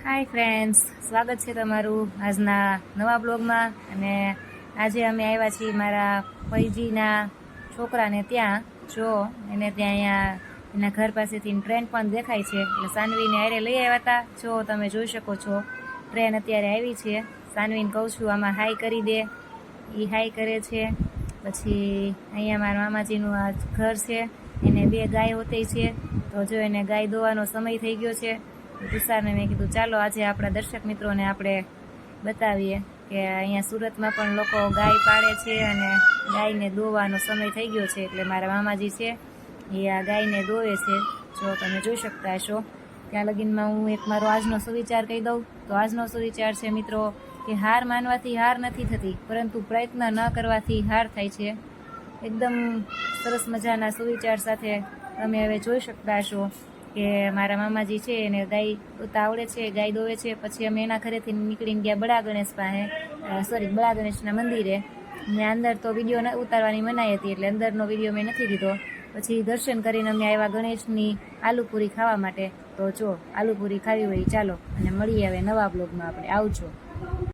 Hi friends, સ્વાગત છે તમારું આજના નવા બ્લોગમાં. અને આજે અમે આવ્યા છીએ મારા ફઈજીના છોકરાને ત્યાં. જો એને ત્યાં અહીંયા એના ઘર પાસેથી ટ્રેન પણ દેખાય છે, એટલે સાનવીને હારે લઈ આવ્યા હતા. જો તમે જોઈ શકો છો, ટ્રેન અત્યારે આવી છે. સાનવીને કહું છું આમાં હાઈ કરી દે, એ હાઈ કરે છે. પછી અહીંયા મારા મામાજીનું આ ઘર છે, એને 2 ગાય હોતી છે. તો જો એને ગાય દોવાનો સમય થઈ ગયો છે. તુષારને મેં કીધું ચાલો આજે આપણા દર્શક મિત્રોને આપણે બતાવીએ કે અહીંયા સુરતમાં પણ લોકો ગાય પાળે છે અને ગાયને દોવાનો સમય થઈ ગયો છે. એટલે મારા મામાજી છે એ આ ગાયને દોવે છે. જો તમે જોઈ શકતા હશો. ત્યાં લગીનમાં હું એક મારો આજનો સુવિચાર કહી દઉં. તો આજનો સુવિચાર છે મિત્રો કે હાર માનવાથી હાર નથી થતી, પરંતુ પ્રયત્ન ન કરવાથી હાર થાય છે. એકદમ સરસ મજાના સુવિચાર સાથે તમે હવે જોઈ શકતા હશો કે મારા મામાજી છે એને ગાય દોતા આવડે છે, ગાય દોવે છે. પછી અમે એના ઘરેથી નીકળીને ગયા બડા ગણેશ પાસે, બડા ગણેશના મંદિરે. ને અંદર તો વિડીયો ઉતારવાની મનાઈ હતી, એટલે અંદરનો વિડીયો મેં નથી લીધો. પછી દર્શન કરીને અમે આવ્યા ગણેશની આલુપુરી ખાવા માટે. તો જો આલુપુરી ખાવી હોય ચાલો, અને મળીએ હવે નવા બ્લોગમાં આપણે. આવજો.